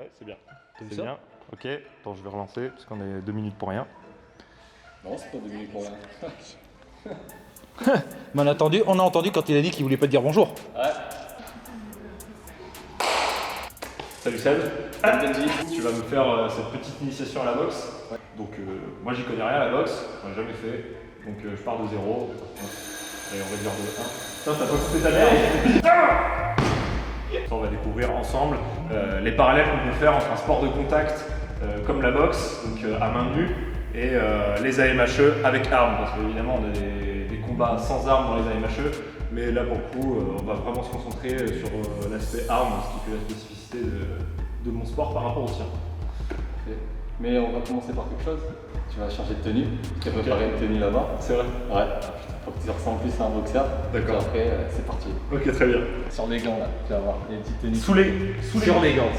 Ouais, c'est bien. C'est bien. Ok, attends, je vais relancer parce qu'on est 2 minutes pour rien. Non, c'est pas 2 minutes pour rien. Mais on a entendu quand il a dit qu'il voulait pas te dire bonjour. Ouais. Salut Seb. Tu vas me faire cette petite initiation à la boxe. Ouais. Donc moi j'y connais rien à la boxe, j'en ai jamais fait. Donc je pars de 0. Et on va dire de 1. Putain, t'as pas coupé ta mère. On va découvrir ensemble les parallèles qu'on peut faire entre un sport de contact comme la boxe, donc à main nue, et les AMHE avec armes. Parce qu'évidemment on a des combats sans armes dans les AMHE, mais là pour le coup on va vraiment se concentrer sur l'aspect armes, ce qui fait la spécificité de mon sport par rapport au tien. Okay. Mais on va commencer par quelque chose. Tu vas changer de tenue. Tu as préparé une tenue là-bas. C'est vrai? Ouais. Faut que tu ressembles plus à un boxeur. D'accord. Et après, c'est parti. Ok, très bien. Sur les gants là, tu vas voir. Les petites tenues. Sur les gants.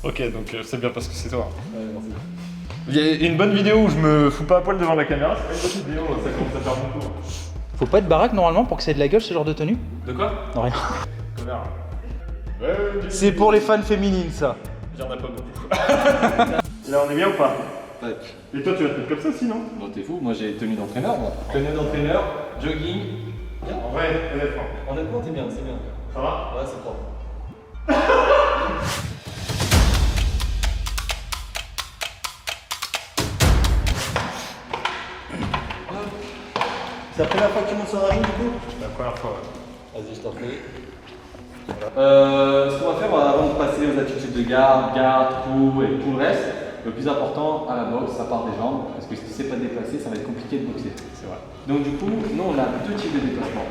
Ok, donc c'est bien parce que c'est toi. Ouais, merci. Il y a une bonne vidéo où je me fous pas à poil devant la caméra, c'est pas une bonne vidéo, ça commence à faire beaucoup. Faut pas être baraque normalement pour que ça ait de la gueule ce genre de tenue? De quoi? Non, rien. Connard. C'est pour les fans féminines ça. J'en ai pas beaucoup. Là on est bien ou pas? Ouais. Et toi tu vas te mettre comme ça sinon? Bon, t'es fou, moi j'ai tenue d'entraîneur. Tenue d'entraîneur, jogging. Bien. En vrai, honnêtement. Honnêtement, t'es bien, c'est bien. Ça va? Ouais, c'est propre. C'est la première fois que tu montes sur un ring du coup? C'est la première fois. Vas-y, je t'en prie. Ce qu'on va faire avant de passer aux attitudes de garde, coup et tout le reste, le plus important à la boxe, ça part des jambes, parce que si tu ne sais pas te déplacer, ça va être compliqué de boxer. C'est vrai. Donc du coup, nous on a deux types de déplacements.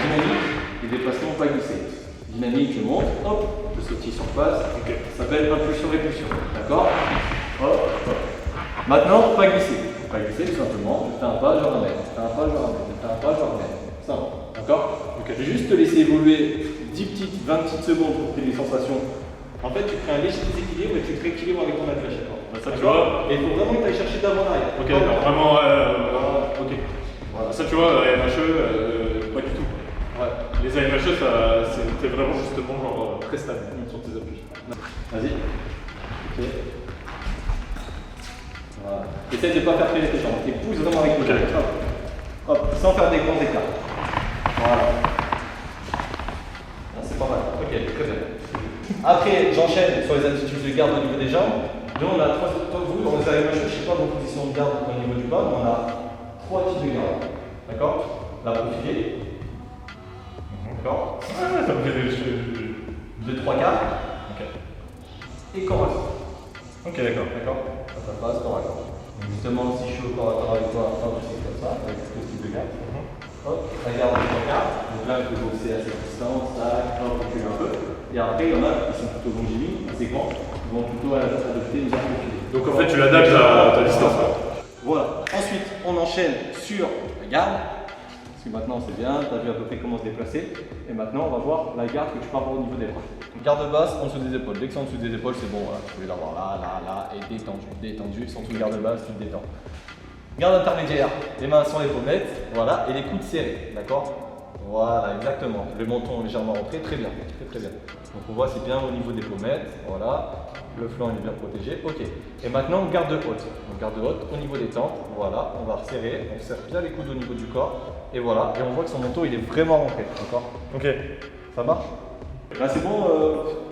Dynamique et déplacement pas glissé. Dynamique, je monte, hop, je sautille sur place. Ok. Ça s'appelle impulsion-répulsion. D'accord? Hop, hop. Maintenant, pas glissé. Pas glissé tout simplement, je fais un pas, je ramène. Je fais un pas, je ramène. Je fais un pas, je ramène. Simple. D'accord? Ok. Je vais juste te laisser évoluer 10 petites, 20 petites secondes pour que tu aies des sensations. En fait, tu crées un léger déséquilibre et tu te rééquilibres avec ton athlète à chaque fois. Bah, ça tu vois. Et il faut vraiment que tu ailles chercher d'avant en arrière. Ok, d'accord. Vraiment, Voilà. ok. Voilà. Ça tu vois, AMHE, pas du tout. Ouais. Les AMHE, c'était vraiment justement genre très stable sur tes appuis. Vas-y. Ok. Voilà. Essaye de ne pas faire traîner tes jambes. Et pousse vraiment avec tes jambes. Hop, sans faire des grands écarts. Voilà. Ah, c'est pas mal. Ok, très bien. Après, j'enchaîne sur les attitudes de garde au niveau des jambes. Nous, on a vous, dans les AMHE, je ne sais pas vos positions de garde au niveau du bas, mais on a 3 types de garde. D'accord? La profilée. D'accord? Ouais, ça me fait des... 2, 3 quarts. Ok. Et corps à corps. Ok, d'accord. D'accord? Ça passe corps à corps. Donc justement, si je suis au corps à corps avec toi, hop, je fais comme ça, avec ce type de garde. Hop, la garde en 3 quarts. Donc là, il faut boxer à cette distance, tac, hop, recule un peu. Et après, il y en a qui sont plutôt longiligne, assez grands, qui vont plutôt adopter une garde profilée. Donc en fait tu l'adaptes à ta distance. Voilà. Ensuite, on enchaîne sur la garde. Parce que maintenant c'est bien, tu as vu à peu près comment se déplacer. Et maintenant, on va voir la garde que tu peux avoir au niveau des bras. Garde basse en dessous des épaules. Dès que c'est en dessous des épaules, c'est bon. Voilà. Tu peux l'avoir là, là, là, et détendu. Détendu, sans dessous de garde basse, tu te détends. Garde intermédiaire, les mains sur les pommettes, voilà, et les coudes serrés, d'accord? Voilà, exactement. Le menton légèrement rentré, très bien, très bien. Donc on voit c'est bien au niveau des pommettes, voilà. Le flanc il est bien protégé, ok. Et maintenant garde haute. Donc garde haute au niveau des tempes, voilà. On va resserrer, on serre bien les coudes au niveau du corps, et voilà. Et on voit que son menton il est vraiment rentré, d'accord? Ok. Ça marche? Là c'est bon,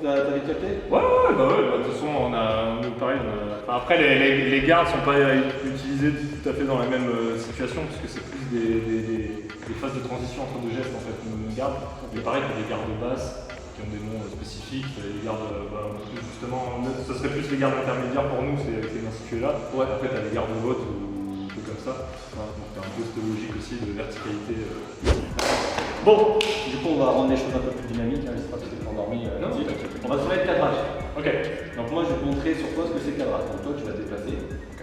t'avais capté? Ouais, bah de toute façon, on a pareil. Enfin, après, les gardes sont pas utilisés tout à fait dans la même situation, puisque c'est plus des phases de transition entre deux gestes en fait, une garde. Mais pareil, il y a des gardes basses qui ont des noms spécifiques, les gardes, justement, ce serait plus les gardes intermédiaires pour nous, c'est bien situé là. Ouais. Après, tu as les gardes hautes ou des comme ça. Ouais. Donc, tu as un peu cette logique aussi de verticalité. Bon, du coup on va rendre les choses un peu plus dynamiques, hein, j'espère que tu t'es endormi. Non, on va se faire le cadrage. Ok. Donc moi je vais te montrer sur toi ce que c'est le cadrage. Donc toi tu vas te déplacer,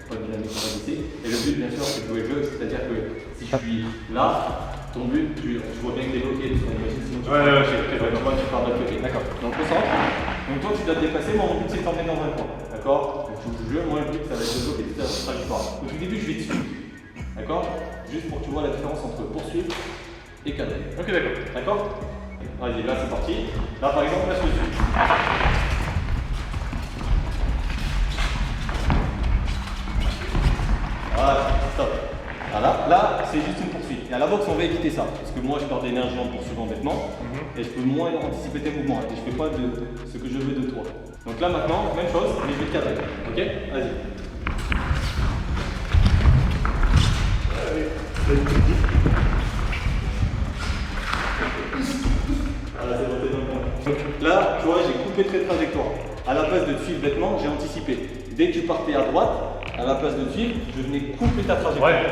pas de dynamique, on va glisser. Et le but bien sûr c'est de jouer le jeu, c'est-à-dire que si je suis là, ton but, tu vois bien que t'es bloqué, parce qu'on imagine sinon tu tu pars de l'autre côté. D'accord. Donc concentre. Donc toi tu dois te déplacer, moi mon but c'est de t'emmener dans un coin. D'accord? Donc tu joues le jeu, moi le but ça va être de bloquer toute la trajectoire. Au tout début je vais te suivre. D'accord? Juste pour que tu vois la différence entre poursuivre et cadrer. Ok, d'accord. D'accord? Vas-y, là c'est parti. Là par exemple, là je te suis. boxe, on va éviter ça. Parce que moi, je perds d'énergie en poursuivant bêtement. Et je peux moins anticiper tes mouvements. Et je fais pas de ce que je veux de toi. Donc là, maintenant, même chose, mais je vais te cadrer. Ok? Vas-y. Voilà, c'est monté dans le point. Donc là, tu vois, j'ai coupé très trajectoire. À la place de te suivre bêtement, j'ai anticipé. Dès que tu partais à droite, à la place de te suivre, je venais couper ta trajectoire. Ouais,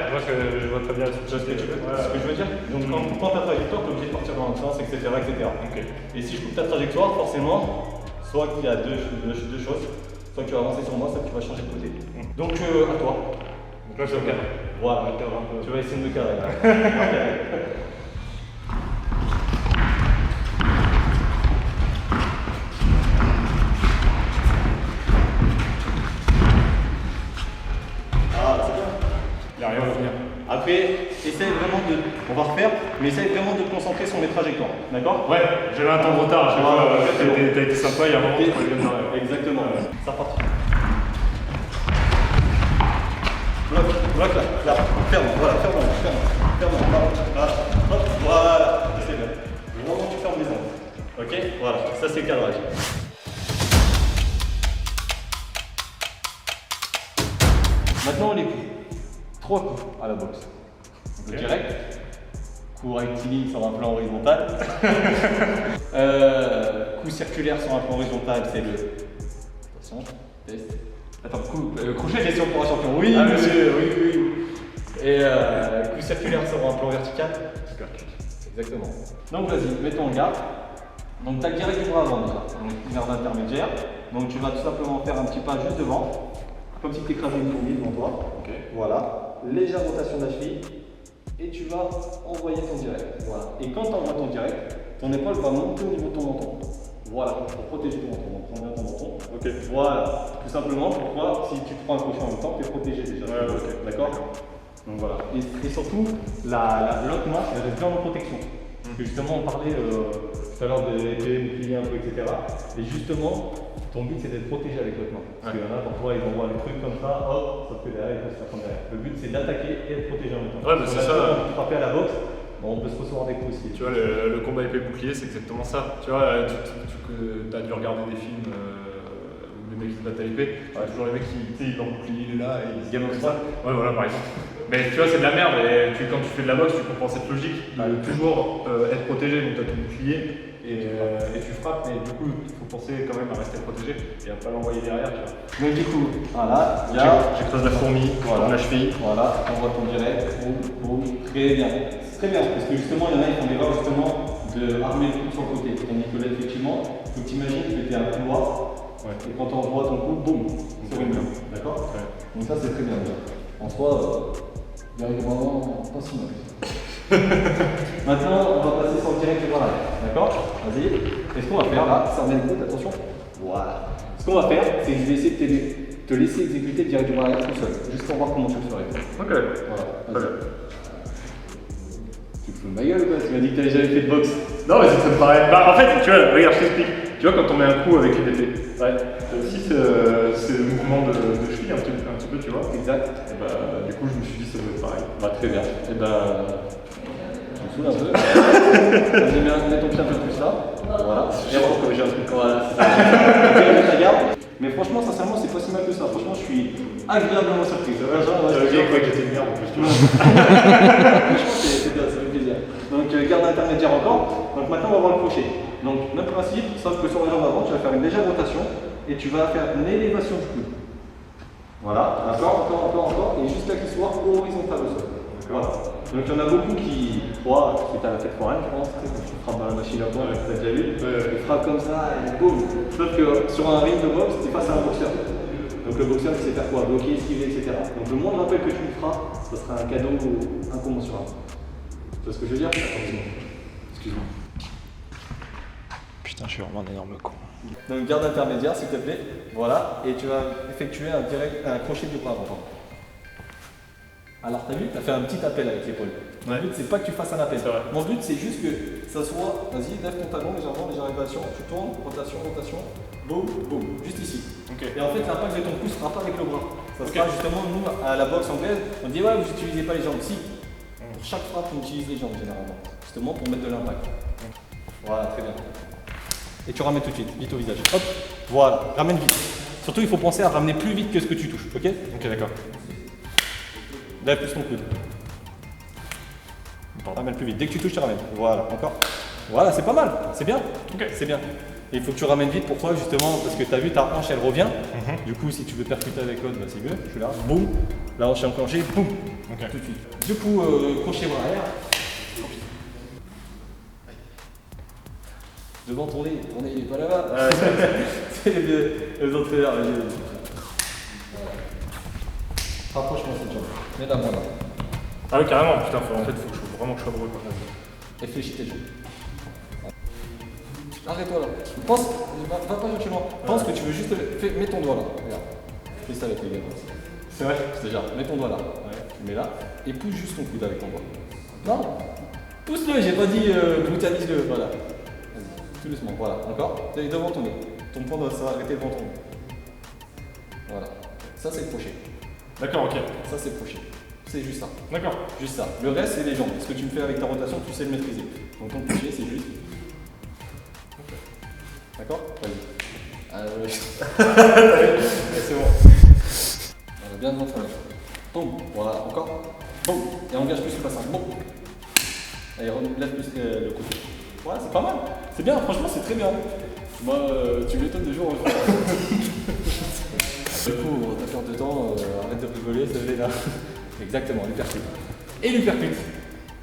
je vois très bien ce que tu veux. Ce que je veux dire. Donc quand tu prends ta trajectoire, tu es obligé de partir dans un sens, etc. Ok. Et si je coupe ta trajectoire, forcément, soit qu'il y a deux choses, soit que tu vas avancer sur moi, soit que tu vas changer de côté. Donc à toi. Donc là, c'est ok. Voilà, tu vas essayer de me carrer. Là. Il n'y a rien à venir. Après, essaye vraiment de. On va refaire, mais essaye vraiment de te concentrer sur mes trajectoires. D'accord? Ouais, j'avais un temps de retard. T'as été sympa, il y a un moment où tu peux bien. Exactement. C'est reparti. Bloc là, ferme, voilà, ferme, là, hop, voilà, c'est bien. Vraiment, tu fermes les angles. Ok? Voilà, ça c'est le cadrage. Maintenant, les coups. 3 coups à la boxe. Le direct, coup rectiligne sur un plan horizontal. Coup circulaire sur un plan horizontal, c'est le. Attention, test. Attends, crochet, question pour un champion. Oui, ah, monsieur, oui. Et coup circulaire sur un plan vertical. Exactement. Donc vas-y, mets ton garde. Donc tu as le direct du bras avant déjà. Donc garde intermédiaire. Donc tu vas tout simplement faire un petit pas juste devant. Comme si tu écrasais une fourmi devant toi. Ok. Voilà. Légère rotation de la cheville. Et tu vas envoyer ton direct. Voilà. Et quand tu envoies ton direct, ton épaule va monter au niveau de ton menton. Voilà, pour protéger ton menton. Donc prends bien ton menton. Ok. Voilà. Tout simplement, pourquoi si tu prends un crochet en même temps, tu es protégé déjà. Ouais, ok. D'accord. Donc voilà. Et surtout, l'autre manche, elle reste bien en protection. Parce que justement, on parlait tout à l'heure des boucliers un peu, etc. Et justement, ton but c'est d'être protégé avec l'autre main. Parce qu'il y en a parfois, ils envoient les trucs comme ça, hop, ça te fait derrière, il faut se faire derrière. Le but c'est d'attaquer et d'être protégé en même temps. Ouais, mais c'est ça. On peut frapper à la boxe, bon, on peut se recevoir des coups aussi. Tu vois, le combat épée bouclier, c'est exactement ça. Tu vois, tu as dû regarder des films où les mecs qui se battent à l'épée, tu vois toujours les mecs qui, tu sais, ils ont le bouclier, il est là et ils se gagnent comme ça. Ouais, voilà, par exemple. Mais tu vois, c'est de la merde. Et quand tu fais de la boxe, tu comprends cette logique de toujours être protégé. Donc, tu as ton bouclier et tu frappes. Mais du coup, il faut penser quand même à rester protégé et à pas l'envoyer derrière. Tu vois. Donc, du coup, voilà, j'écrase la fourmi, voilà. la cheville. Voilà, on voit ton direct, boum, très bien. C'est très bien, parce que justement, il y en a qui font l'erreur justement de armer le coup sur le côté. Tandis que là, effectivement, il faut que tu imagines que tu es un couloir. Ouais. Et quand on voit ton coup, boum, sur une main. D'accord? Ouais. Donc ça c'est très bien. En soi, vraiment pas si mal. Maintenant, on va passer sur le direct du barrage. D'accord? Vas-y. Et ce qu'on va faire là, ça remet le coup, attention. Voilà. Ce qu'on va faire, c'est que je vais essayer de te laisser exécuter le direct du barrage tout seul. Juste pour voir comment tu le ferais. Ok. Voilà. Tu te fous de ma gueule ou quoi? Tu m'as dit que tu n'avais jamais fait de boxe. Non, mais ça me paraît. Bah, en fait, tu vois, regarde, je t'explique. Tu vois, quand on met un coup avec une épée, si c'est le mouvement de cheville un petit peu, tu vois. Exact. Et bah, du coup, je me suis dit, ça doit être pareil. Bah, très bien. Et bah, je me saoule un peu. Vas-y, mets ton pied un peu plus là. Voilà. Je pense que j'ai un truc. Voilà, c'est ça. Ta garde. Mais franchement, sincèrement, c'est pas si mal que ça. Franchement, je suis agréablement surpris. Ça veut dire quoi que j'étais une merde en plus, tu vois. Franchement, c'est bien, ça fait plaisir. Donc, garde intermédiaire encore. Donc, maintenant, on va voir le crochet. Donc, même principe, sauf que sur la jambe avant, tu vas faire une légère rotation et tu vas faire une élévation du coude. Voilà, encore, et juste là qu'il soit horizontal au sol. Voilà. Donc, il y en a beaucoup qui croient que tu as la tête foraine, je pense, quand tu frappes dans la machine à poing, tu as déjà vu. Tu frappes comme ça et boum. Sauf que sur un ring de boxe, tu es face à un boxeur. Donc, le boxeur, il sait faire quoi? Bloquer, esquiver, etc. Donc, le moindre appel que tu lui feras, ce sera un cadeau incommensurable. Tu vois ce que je veux dire? Excuse-moi. Putain, je suis vraiment un énorme con. Donc garde intermédiaire s'il te plaît, voilà, et tu vas effectuer un crochet du bras avant. Alors t'as vu, t'as fait un petit appel avec l'épaule. Mon but c'est pas que tu fasses un appel. Mon but c'est juste que ça soit, vas-y, lève ton talon légèrement, légère élévation, tu tournes, rotation, boum, boum, juste ici. Okay. Et en fait l'impact de ton coup sera pas avec le bras. Ça sera justement, nous à la boxe anglaise, on dit ouais vous utilisez pas les jambes, si. pour chaque frappe, on utilise les jambes généralement, justement pour mettre de l'impact. Voilà, très bien. Et tu ramènes tout de suite, vite au visage. Hop, voilà, ramène vite. Surtout, il faut penser à ramener plus vite que ce que tu touches, ok? Ok, d'accord. Lève plus ton coude. Ramène plus vite. Dès que tu touches, tu ramènes. Voilà, encore. Voilà, c'est pas mal, c'est bien. Ok. C'est bien. Et il faut que tu ramènes vite. Pourquoi? Justement, parce que tu as vu, ta hanche, elle revient. Du coup, si tu veux percuter avec l'autre, bah, c'est mieux. Je suis là, boum. La hanche est enclenchée, boum. Ok. Tout de suite. Du coup, crochet bras arrière. Devant ton nez, il est pas là-bas. C'est les entraîneurs. Rapproche-moi cette jambe. Mets la main là. Ah oui, carrément, putain, en fait, faut que vraiment que je sois drôle. Réfléchis tes jambes. Arrête-toi là. Pense, va pas chercher loin. Pense que tu veux juste. Mets ton doigt là. Regarde. Fais ça avec les gars. C'est vrai? C'est-à-dire, mets ton doigt là. Tu mets là. Et pousse juste ton coude avec ton doigt. Non. Pousse-le, j'ai pas dit brutalise-le. Voilà. Vas-y. Tout doucement. Voilà. Encore. T'es devant ton nez. Ton poing doit s'arrêter devant ton nez. Voilà. Ça, c'est le crochet. D'accord, ok. Ça, c'est le crochet. C'est juste ça. D'accord. Juste ça. Le reste, c'est les jambes. Ce que tu me fais avec ta rotation, tu sais le maîtriser. Donc ton crochet, c'est juste. D'accord? Vas-y. C'est bon. On a bien devant toi. Boum. Voilà, encore. Boum. Et engage plus le bassin. Boum. Allez, lève plus le côté. Voilà, c'est pas mal. C'est bien, franchement, c'est très bien. Moi, tu m'étonnes de jour en jour. Du coup, on va pas perdre de temps. Arrête de rigoler, ça va là. Exactement, l'hypercute. Et l'hypercute.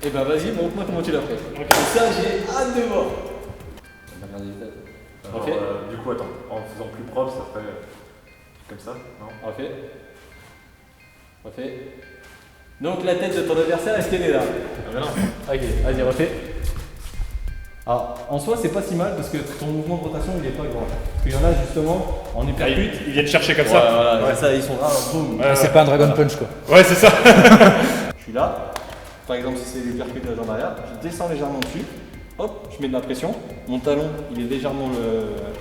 Et ben vas-y, montre-moi comment tu l'as fait. Ok. Et ça, j'ai hâte de voir. Alors, Ok. Du coup, attends, en faisant plus propre, ça ferait comme ça, non? Refais. Refais. Donc la tête de ton adversaire, est-ce qu'elle est là? Ah mais non. Ok, vas-y, refais. Alors, en soi, c'est pas si mal parce que ton mouvement de rotation, il est pas grand. Parce qu'il y en a justement en hypercute. Ils viennent chercher comme Ouais, ça. voilà, c'est ça, ils sont là, boum. Ouais, C'est pas un Dragon Punch quoi. Ouais, c'est ça. Je suis là. Par exemple, si c'est l'hypercute de la jambe arrière, je descends légèrement dessus. Hop, je mets de la pression. Mon talon, il est légèrement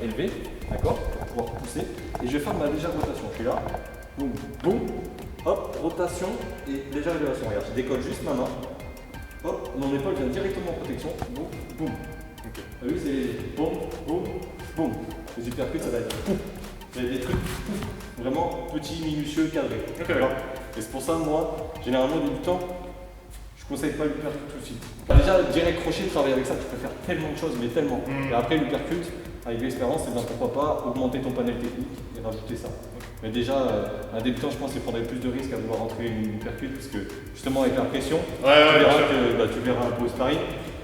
élevé, d'accord, pour pouvoir pousser. Et je vais faire ma légère rotation. Je suis là. Boum, boum. Hop, rotation et légère élévation. Regarde, je décolle juste ma main. Hop, mon épaule vient directement en protection. Boum, boum. Ok. T'as vu, c'est boum, boum, boum. Les hypercutes, ça va être pouf. Il y a des trucs pouf. Vraiment petits, minutieux, cadrés. Ok, d'accord. Et c'est pour ça, moi, généralement, au débutant, je conseille pas l'hypercute tout de suite. Bah, déjà, direct crochet, travailler avec ça, tu peux faire tellement de choses, mais tellement. Et après, l'hypercute, avec l'expérience, eh ben, pourquoi pas augmenter ton panel technique et rajouter ça. Mais déjà, un débutant, je pense qu'il prendrait plus de risques à vouloir rentrer une hypercute, parce que justement, avec la pression, tu verras un peu au sparring,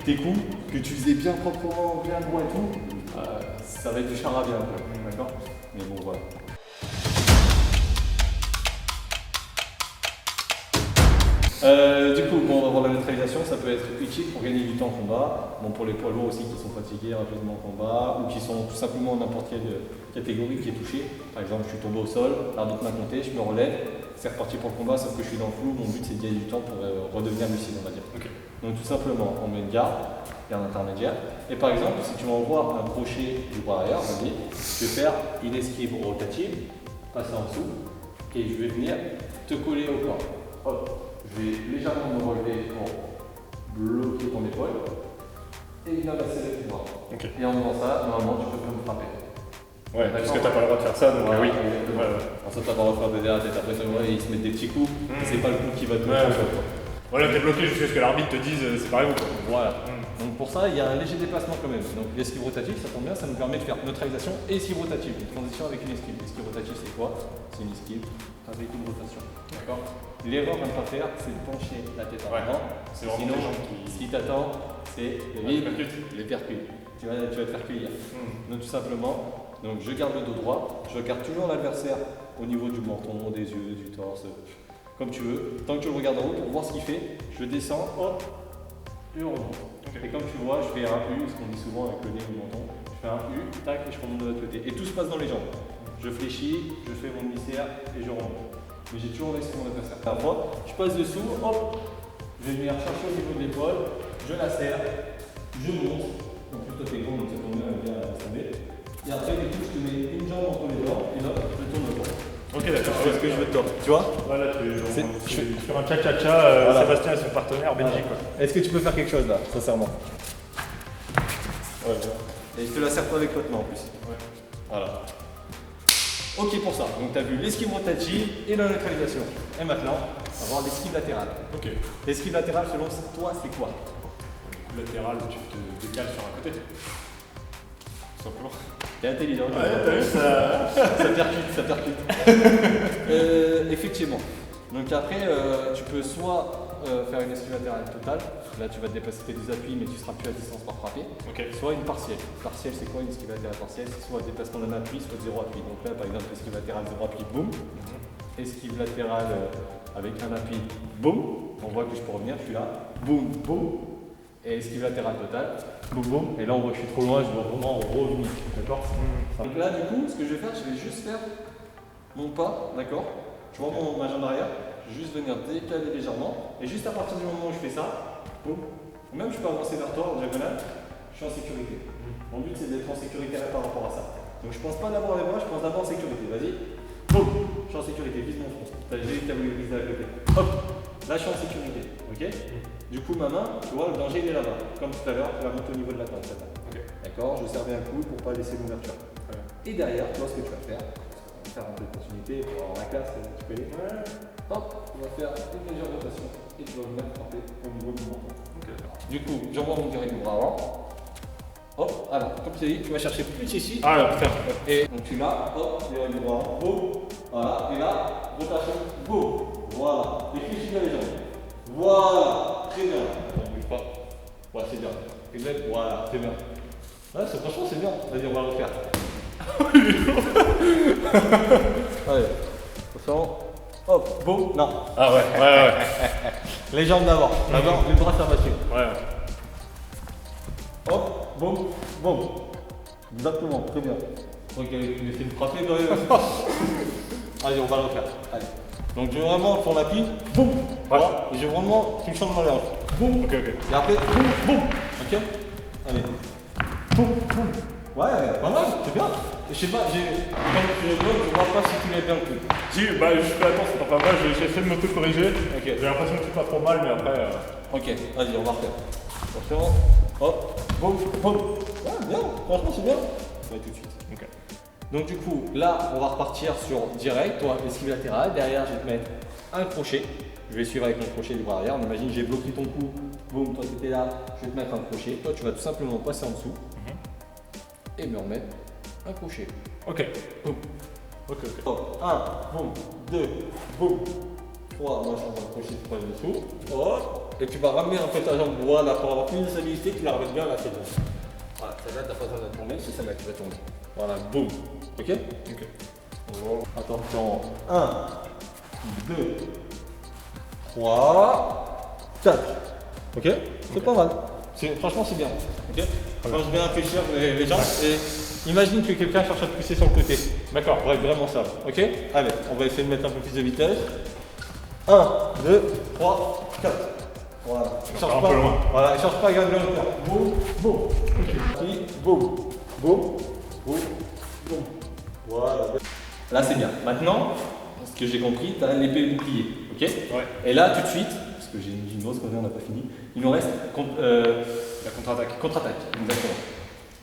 tes coups, que tu faisais bien proprement, bien droit et tout, ça va être du charabia un peu, d'accord? Mais bon, voilà. Du coup, bon, on va voir la neutralisation, ça peut être utile pour gagner du temps en combat. Bon, pour les poids lourds aussi qui sont fatigués rapidement en combat ou qui sont tout simplement n'importe quelle catégorie qui est touchée. Par exemple, je suis tombé au sol, l'arbitre m'a compté, je me relève, c'est reparti pour le combat, sauf que je suis dans le flou. Mon but c'est de gagner du temps pour redevenir lucide, on va dire. Ok. Donc, tout simplement, on met une garde intermédiaire. Et par exemple, si tu m'envoies un crochet du bras arrière, vas-y, je vais faire une esquive rotative, passer en dessous, et je vais venir te coller au corps. Hop. Je vais légèrement me relever pour bloquer ton épaule et il va passer avec le bras. Ok. Et en faisant ça, normalement, tu peux pas me frapper. Ouais, parce que t'as pas le droit de faire ça, donc Voilà, oui. exactement. Ouais, ouais. En ça, t'as pas le droit de faire derrière la tête. Après, ça, ouais, ils se mettent des petits coups. Et c'est pas le coup qui va te Ouais, mettre ouais. en fait. Voilà, t'es bloqué jusqu'à ce que l'arbitre te dise c'est pareil ou quoi. Voilà. Donc pour ça, il y a un léger déplacement quand même. Donc l'esquive rotative, ça tombe bien, ça nous permet de faire neutralisation et esquive rotative. Une transition avec une esquive. L'esquive rotative, c'est quoi? C'est une esquive avec une rotation. D'accord? L'erreur à ne pas faire, c'est de pencher la tête en avant. C'est vraiment Sinon, des gens qui. ce qui t'attend, c'est le Les vide, percutes. les percutes. Tu vas te faire cueillir. Donc tout simplement, donc je garde le dos droit, je regarde toujours l'adversaire au niveau du menton, des yeux, du torse, comme tu veux. Tant que tu le regardes en haut pour voir ce qu'il fait, je descends, hop, et on remonte. Et comme tu vois, je fais un U, ce qu'on dit souvent avec le nez ou le menton. Je fais un U, tac, et je remonte de l'autre côté. Et tout se passe dans les jambes. Je fléchis, je fais mon hémisphère et je remonte. Mais j'ai toujours laissé mon adversaire. Parfois, je passe dessous, hop, je vais venir chercher au niveau de l'épaule, je la serre, je monte. En plus, toi t'es grand, donc ça tombe bien à tomber. Et après, du coup, je te mets une jambe entre les jambes, et là, je tourne le corps. Ok. d'accord. C'est ce que je veux te dire. Tu vois? Voilà, C'est- sur un cha-cha-cha, Voilà. Sébastien et son partenaire Belgique. Quoi. Est-ce que tu peux faire quelque chose là, sincèrement? Ouais, et je te la sers pas avec l'autre main en plus. Ouais. Voilà. Ok pour ça. Donc tu as vu l'esquive rotative et la neutralisation. Et maintenant, on va voir l'esquive latérale. Ok. L'esquive latérale, selon toi, c'est quoi? Latéral, tu te décales sur un côté. Tout simplement. T'es intelligent. T'as vu ça? Ça percute, ça percute. Effectivement. Donc après, tu peux soit faire une esquive latérale totale. Là, tu vas te déplacer tes deux appuis, mais tu seras plus à distance par frapper. Ok. Soit une partielle. Partielle, c'est quoi une esquive latérale partielle? C'est soit déplacement d'un appui, soit zéro appui. Donc là, par exemple, esquive latérale, zéro appui, boum. Esquive latérale avec un appui, boum. On voit que je peux revenir, je suis là, boum, boum. Et esquive latérale totale, boum, boum. Et là, on voit que je suis trop loin, je dois vraiment revenir. D'accord? Donc là, du coup, ce que je vais faire, je vais juste faire mon pas, d'accord? Tu vois ma jambe arrière, je vais juste venir décaler légèrement. Et juste à partir du moment où je fais ça, boum, ou même je peux avancer vers toi en diagonale, je suis en sécurité. Mon but, c'est d'être en sécurité là par rapport à ça. Donc je pense pas d'abord les bras, je pense d'abord en sécurité. Vas-y, boum, je suis en sécurité, vise mon front. T'as vu que t'as voulu viser à côté. Hop, là je suis en sécurité, ok? Du coup, ma main, tu vois, le danger il est là-bas. Comme tout à l'heure, tu la montes au niveau de la tente. Ok. D'accord? Je servais un coup pour pas laisser l'ouverture. Et derrière, tu vois ce que tu vas faire. On va faire un peu de continuité pour avoir la classe, tu connais. Hop, on va faire une légère rotation et tu vas venir frapper au niveau du menton. Ok. Du coup, j'envoie mon direct du bras avant. Hop, alors, comme tu as dit, tu vas chercher plus ici. Ah putain. Et donc tu l'as, hop, direct du bras avant. Boum. Voilà, et là, rotation. Boum. Voilà. Et puis, les jambes. Voilà, très bien. On bouge pas. Ouais, c'est bien. Et même, voilà, très bien. Ouais, franchement, c'est bien. Vas-y, on va le refaire. Allez, attention. Hop, boum. Non. Ah ouais. Les jambes d'avant. D'abord, les bras, ça va suivre. Ouais. Hop, boum, boum. Exactement, très bien. Ok, tu essaies de frapper quand même. Allez, on va le refaire. Allez. Donc, je veux vraiment ton appui, boum. Voilà. Et je veux vraiment que tu me changes dans les hanches. Boum. Ok. Et après, boum, boum. Ok. Allez. Boum, boum. Ouais, pas mal, c'est bien. Je sais pas, comme tu le vois, je vois pas si tu l'as bien pris. Si, bah je fais attention, enfin moi j'ai essayé de m'auto-corriger. Ok. J'ai l'impression que c'est pas trop mal, mais après. Ok, vas-y, on va refaire. Attention. Hop, boum, boum. Ouais, bien, franchement, c'est bien. Ouais, tout de suite. Ok. Donc du coup, là, on va repartir sur direct, toi, esquive latérale. Derrière, je vais te mettre un crochet. Je vais suivre avec mon crochet du bras arrière. On imagine, j'ai bloqué ton cou. Boum, toi, tu étais là. Je vais te mettre un crochet. Toi, tu vas tout simplement passer en dessous et me remettre un crochet. Ok. Boum. Ok. Hop, 1, boum, 2, boum, 3, moi je prends le crochet, tu prends le dessous. Hop, et tu vas ramener un peu ta jambe, voilà, pour avoir plus de stabilité, tu la ramènes bien là, c'est bon. Voilà, celle-là, t'as pas besoin de tomber, c'est celle-là qui va tomber. Voilà, boum. Ok? Ok. Attention. 1, 2, 3, 4. Ok? C'est pas mal. Franchement, c'est bien. Ok? Quand je vais infléchir les jambes, et imagine que quelqu'un cherche à te pousser sur le côté. D'accord. Ouais, vraiment ça. Ok? Allez, on va essayer de mettre un peu plus de vitesse. 1, 2, 3, 4. Voilà. Encore un peu loin. Voilà, cherche pas à gagner le temps. Boum, boum. Puis, boum, boum, boum, boum. Voilà. Là, c'est bien. Maintenant, ce que j'ai compris, tu as l'épée bouclier. Ok? Ouais. Et là, tout de suite, parce que j'ai une grosse connerie, on n'a pas fini, il nous reste La contre-attaque. contre-attaque. Exactement.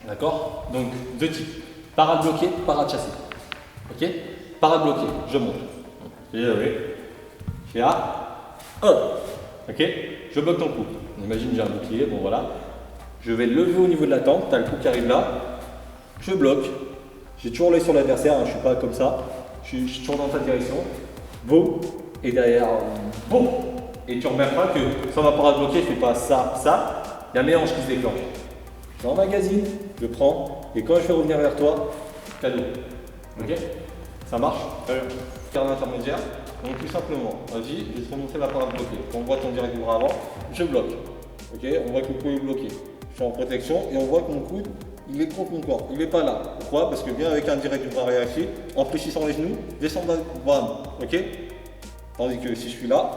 D'accord? Donc, deux types. Parade bloquée, parade chassée. Ok? Parade bloquée, je monte. Je fais là. Hop. Ok? Je bloque ton cou. On imagine j'ai un bouclier, bon voilà. Je vais le lever au niveau de la tente, tu as le cou qui arrive là. Je bloque. J'ai toujours l'œil sur l'adversaire, hein, je suis pas comme ça. Je suis toujours dans ta direction. Boum. Et derrière, boum. Et tu remarqueras que sans ma parade bloquée, je fais pas ça, ça. Il y a mes hanches qui se déclenchent. J'emmagasine, je prends, et quand je fais revenir vers toi, cadeau. Ok? Ça marche? Garde intermédiaire. Donc tout simplement, vas-y, je vais te remontrer la parade bloquée. Quand on voit ton direct du bras avant, je bloque. Ok? On voit que le coude est bloqué. Je suis en protection et on voit que mon coude, il est contre mon corps. Il n'est pas là. Pourquoi? Parce que bien avec un direct du bras arrière ici, en fléchissant les genoux, descendre bam. Ok? Tandis que si je suis là,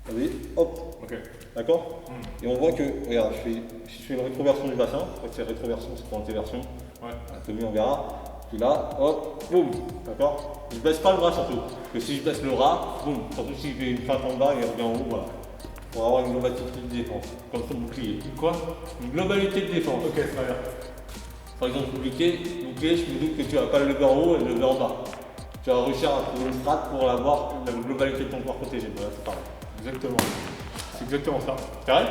vas-y, hop. Ok. D'accord? Et on voit que, regarde, si je fais une rétroversion du bassin, je crois que c'est rétroversion, c'est pas antéversion. Ouais. Un peu mieux, on verra. Puis là, hop, boum, d'accord. Je baisse pas le bras surtout. Parce que si je baisse le bras, boum, surtout si je fais une feinte en bas et revient en haut, voilà. Pour avoir une globalité de défense, comme son bouclier. Quoi? Une globalité de défense. Ok, très bien. Par exemple, bouclier, je me doute que tu vas pas le lever en haut et le lever en bas. Tu vas réussir à trouver une strat pour avoir la globalité de ton corps protégé. Voilà, c'est pareil. Exactement. C'est exactement ça. C'est vrai?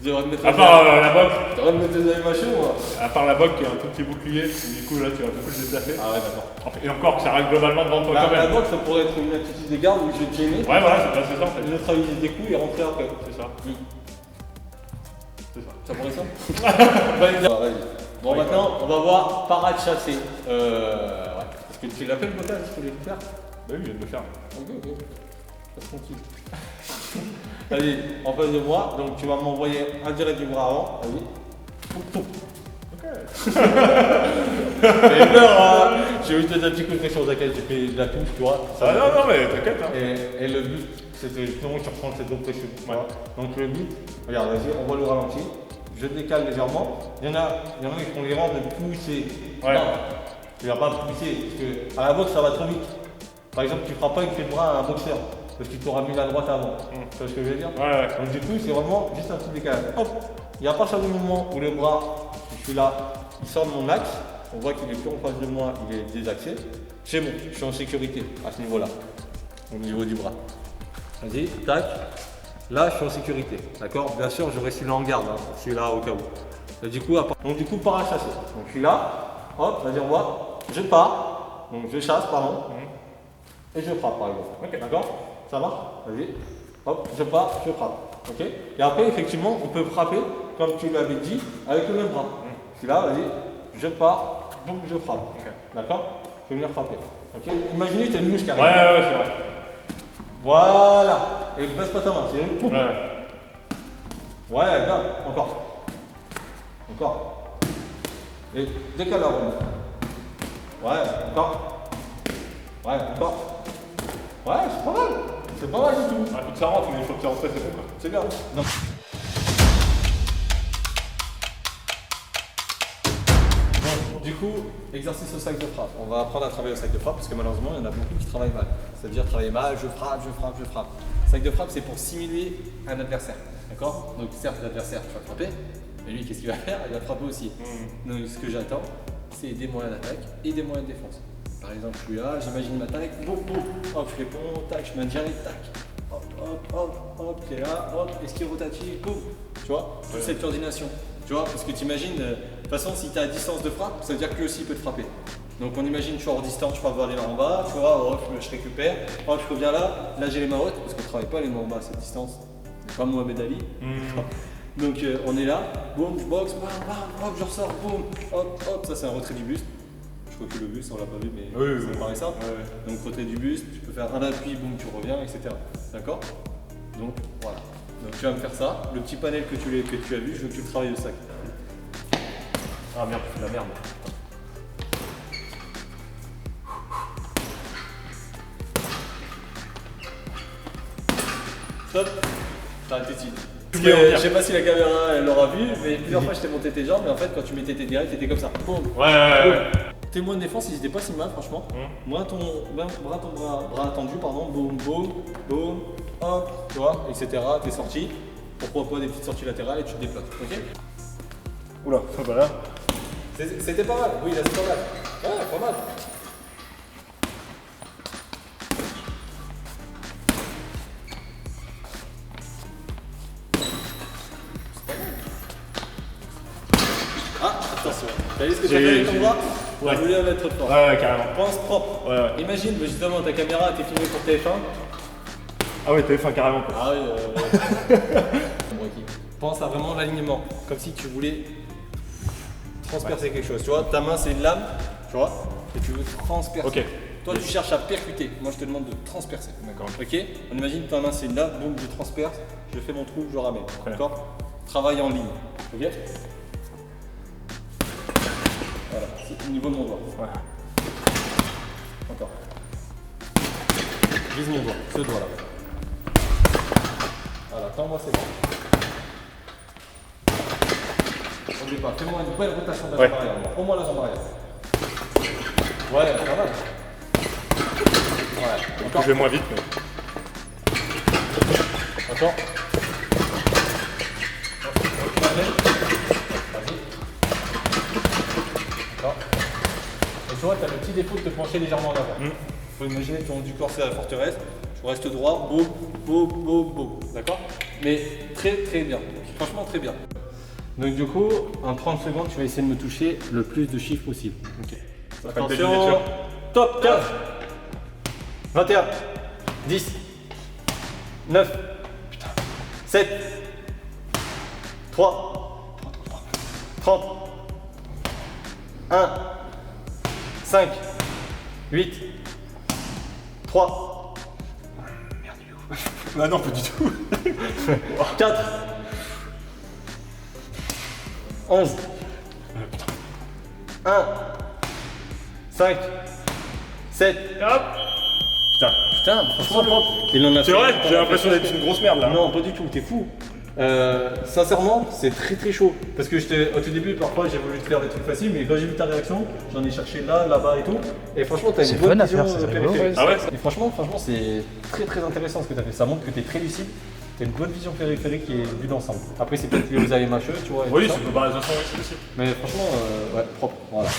Tu devrais me mettre À part la boque. Tu devrais me mettre des animations, moi. À part la boque qui est un tout petit bouclier, du coup là tu vas beaucoup le déplacer. Ah ouais, d'accord. Et encore que ça reste globalement devant toi La quand même. boxe, ça pourrait être une attitude des gardes où je vais te gêner. Ouais, voilà, c'est ça en fait. Neutraliser des coups et rentrer après. C'est ça. Oui. C'est ça. Ça pourrait ça? Vas-y. Bon, Ouais, maintenant, on va voir parade chassée. Ouais. Est-ce que tu l'appelles Botas? Est-ce que tu le faire? Bah oui, je viens de le faire. Ok. Reste tranquille. Allez, en face de moi, donc tu vas m'envoyer un direct du bras avant. Vas-y. Ok. J'ai peur, hein. J'ai eu des petits coups de pression sur laquelle j'ai fait de la touche, tu vois. Ah non, mais t'inquiète. Hein. Et le but, c'était justement de reprendre cette pression. Tu vois. Donc le but, regarde, vas-y, on voit le ralenti. Je décale légèrement. Il y en a qui font l'erreur de pousser. Ouais. Non, tu vas pas pousser, parce que à la boxe, ça va trop vite. Par exemple, tu ne feras pas une clé de bras à un boxeur, parce qu'il t'aura mis la droite avant. Tu vois ce que je veux dire? Ouais. Donc du coup, c'est vraiment juste un petit décalage. Hop, il n'y a pas ça du moment où le bras, je suis là, il sort de mon axe. On voit qu'il est plus en face de moi, il est désaxé. C'est bon, je suis en sécurité à ce niveau-là, au niveau du bras. Vas-y, tac. Là, je suis en sécurité, d'accord? Bien sûr, je reste là en garde, hein. Je suis là au cas où. Et du coup, par à chasser. Donc je suis là, hop, vas-y, on voit. Je pars, donc je chasse, pardon. Et je frappe par exemple. Ok. D'accord? Ça marche? Vas-y. Hop, je pars, je frappe. Ok? Et après, effectivement, on peut frapper, comme tu l'avais dit, avec le même bras. Je suis là, vas-y, je pars, donc je frappe. Ok. D'accord? Je vais venir frapper. Ok? Imaginez, tu as une mouche qui Ouais, arrive. c'est vrai. Voilà. Et baisse pas ta main, c'est une coupe. Ouais. Ouais, bien. Encore. Encore. Et décale la roue. Ouais, encore. Ouais, encore. Ouais, c'est pas mal. C'est pas mal du tout. Faut que ça rentre, mais il faut que ça rentre, c'est bon quoi. C'est bien. Non. Bon, du coup, exercice au sac de frappe. On va apprendre à travailler au sac de frappe parce que malheureusement, il y en a beaucoup qui travaillent mal. C'est-à-dire travailler mal, je frappe. Sac de frappe, c'est pour simuler un adversaire. D'accord? Donc certes, l'adversaire, tu vas frapper, mais lui, qu'est-ce qu'il va faire? Il va frapper aussi. Donc ce que j'attends, c'est des moyens d'attaque et des moyens de défense. Par exemple, je suis là, j'imagine ma attaque, boum, boum, hop, je réponds, tac, je mets un direct, tac, hop, hop, hop, hop, t'es là, hop, esquive rotative, boum. Tu vois, toute cette coordination. Tu vois, parce que tu imagines, de toute façon, si tu es à distance de frappe, ça veut dire que lui aussi il peut te frapper. Donc on imagine, je suis hors distance, je frappe vers les mains en bas, tu vois, hop, je récupère, hop, je reviens là j'ai les mains hautes, parce qu'on ne travaille pas les mains en bas à cette distance. C'est pas Mohamed Ali. Donc on est là, boum, je boxe, bam, bam, hop, je ressors, boum, hop, hop, ça c'est un retrait du buste. Je crois que le buste, on l'a pas vu, mais ça me paraît simple. Donc retrait du buste, tu peux faire un appui, boum, tu reviens, etc. D'accord? Donc voilà. Donc tu vas me faire ça. Le petit panel que tu as vu, je veux que tu le travailles au sac. Ah merde, tu fais de la merde. Stop. T'as arrêté ici. Je sais pas si la caméra elle l'aura vu, mais plusieurs fois je t'ai monté tes jambes, mais en fait quand tu mettais tes directs, t'étais comme ça. Boum. Ouais. Tes moyens de défense, ils étaient pas si mal, franchement. Moi, ton bras tendu, pardon, boum, boum, boum, hop, tu vois, etc. T'es sorti. Pourquoi pas des petites sorties latérales et tu te déplaces, ok? Oula, bah là. C'était pas mal, oui, là c'est pas mal. Ouais, pas mal. Ah, attention. T'as vu ce que t'as fait avec ton bras? Ouais. Tu voulais mettre fort. Ouais, carrément. Pense propre. Ouais. Imagine, justement, ta caméra t'es filmée pour TF1. Ah ouais, t'avais faim carrément quoi. Ah oui, pense à vraiment l'alignement, comme si tu voulais transpercer quelque chose. Tu vois, ta main c'est une lame, tu vois, et tu veux transpercer. Ok. Toi tu cherches à percuter, moi je te demande de transpercer. D'accord. Ok? On imagine ta main c'est une lame, boum, je transperce, je fais mon trou, je ramène. D'accord? Travail en ligne. Ok? Voilà, c'est au niveau de mon doigt. Ouais. Encore. Vise mon doigt, ce doigt là. Voilà, tends-moi c'est bon. Au départ, fais-moi une belle rotation de la jambe arrière. Prends-moi la jambe arrière. Ouais, pas mal. Ouais, encore. Je vais moins vite, mais. Encore. Vas-y. Encore. Et tu vois, tu as le petit défaut de te pencher légèrement en avant. Faut imaginer ton du corps, c'est la forteresse. Tu restes droit, boum, boum, boum, boum. D'accord? Mais très très bien. Franchement, très bien. Donc, du coup, en 30 secondes, tu vas essayer de me toucher le plus de chiffres possible. Ok. Attention. Top 4, 21, 10, 9, 7, 3, 30, 1, 5, 8, 3, Ah non, pas du tout. 4, 11, 1, 5, 7. Hop. Putain, franchement, propre. Il en a C'est fait- vrai, j'ai l'impression d'être une grosse merde là. Non, pas du tout, t'es fou. Sincèrement, c'est très très chaud. Parce que au tout début, parfois j'ai voulu te faire des trucs faciles, mais quand j'ai vu ta réaction, j'en ai cherché là, là-bas et tout. Et franchement, t'as C'est une bonne fun à vision faire, c'est rigolo. périphérique. Ah ouais. Et franchement, c'est très très intéressant ce que t'as fait. Ça montre que t'es très lucide. T'as une bonne vision périphérique qui est vue d'ensemble. Après, c'est peut-être lié aux AMHE, tu vois. et Oui, tout ça. c'est bah, de toute façon, oui, c'est possible. Mais franchement, ouais, propre. Voilà.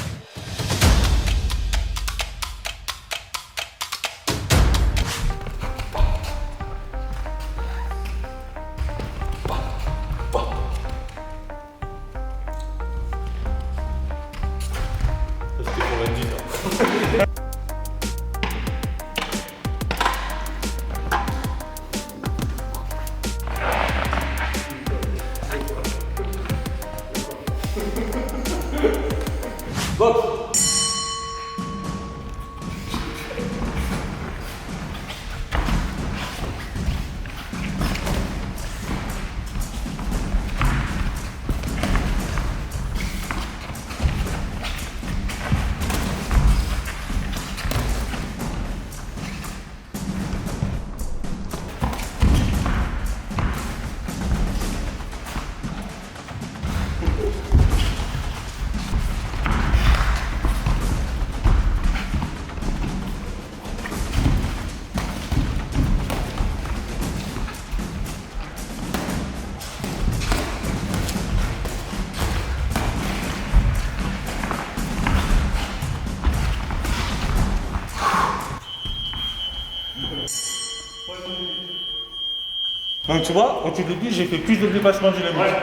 Donc tu vois, au tout début, j'ai fait plus de déplacement dynamique.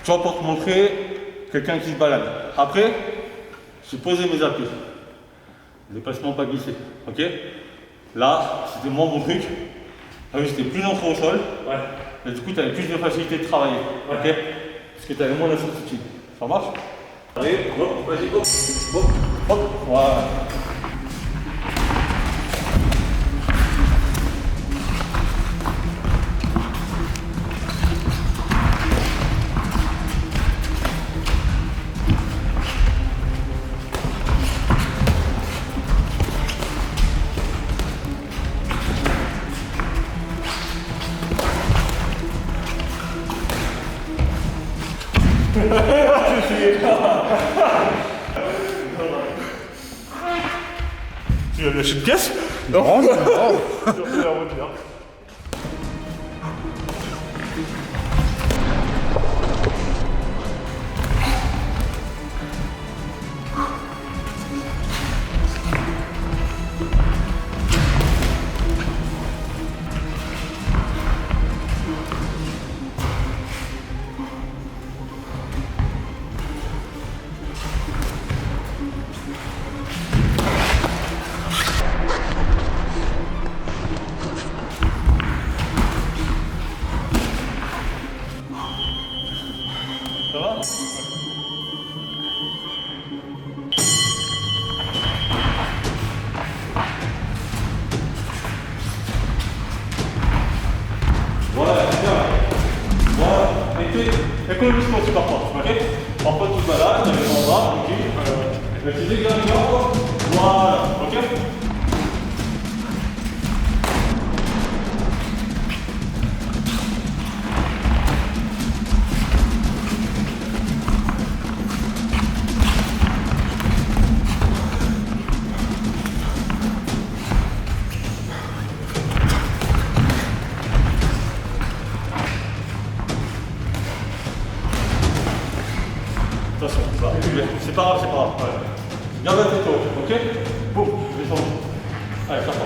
Tu vois, pour te montrer quelqu'un qui se balade. Après, j'ai posé mes appuis. Déplacement pas glissé. Ok? Là, c'était moins mon truc. Ah oui, j'étais plus ancré au sol. Et du coup, tu avais plus de facilité de travailler. Ok? Parce que tu avais moins la certitude. Ça marche? Allez, hop, vas-y, hop, hop, hop. Voilà. Tu vas lâcher une pièce? Non, non. Tu vas la retenir. Ça va? Voilà, c'est bien. Voilà. Et économiquement, tu pars pas, ok? Parfois, tu te balades, tu mets en bas, ok? Tu dégages bien, voilà, ok? Garde la tête haut, ok? Boum, descends. Allez, ça passe.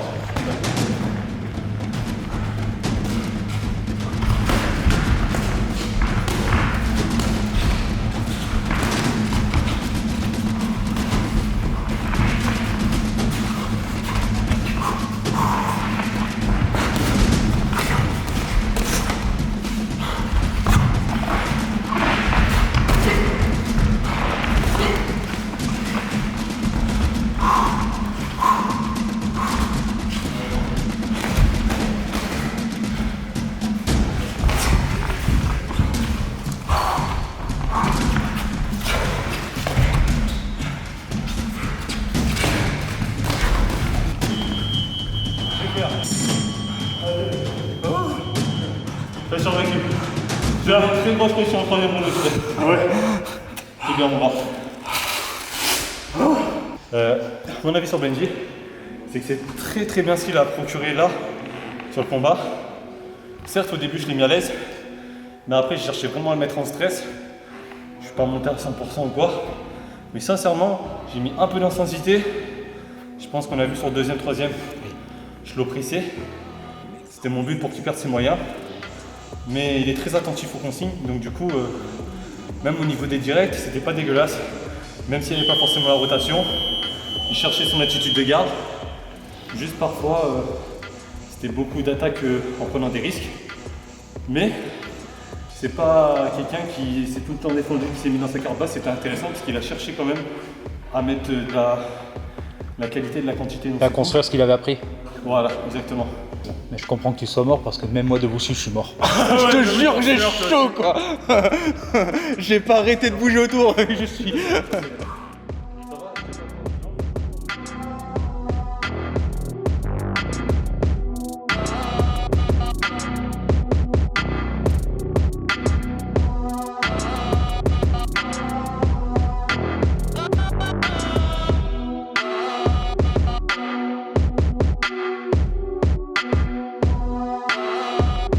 T'as survécu. Tu as fait une grosse pression en troisième round aussi. Ah ouais. C'est bien mon bras. Mon avis sur Benji, c'est que c'est très bien ce qu'il a procuré là, sur le combat. Certes au début je l'ai mis à l'aise, mais après j'ai cherché vraiment à le mettre en stress. Je suis pas monté à 100% ou quoi. Mais sincèrement, j'ai mis un peu d'intensité. Je pense qu'on a vu sur le deuxième, troisième, je l'ai oppressé. C'était mon but pour qu'il perde ses moyens. Mais il est très attentif aux consignes, donc du coup, même au niveau des directs, c'était pas dégueulasse. Même s'il n'y avait pas forcément la rotation, il cherchait son attitude de garde. Juste parfois, c'était beaucoup d'attaques en prenant des risques. Mais c'est pas quelqu'un qui s'est tout le temps défendu, qui s'est mis dans sa carte basse. C'était intéressant parce qu'il a cherché quand même à mettre de la qualité et de la quantité. À construire ce qu'il avait appris. Voilà, exactement. Mais je comprends que tu sois mort parce que même moi debout je suis mort. Je te jure que j'ai chaud quoi. J'ai pas arrêté de bouger autour. Je suis.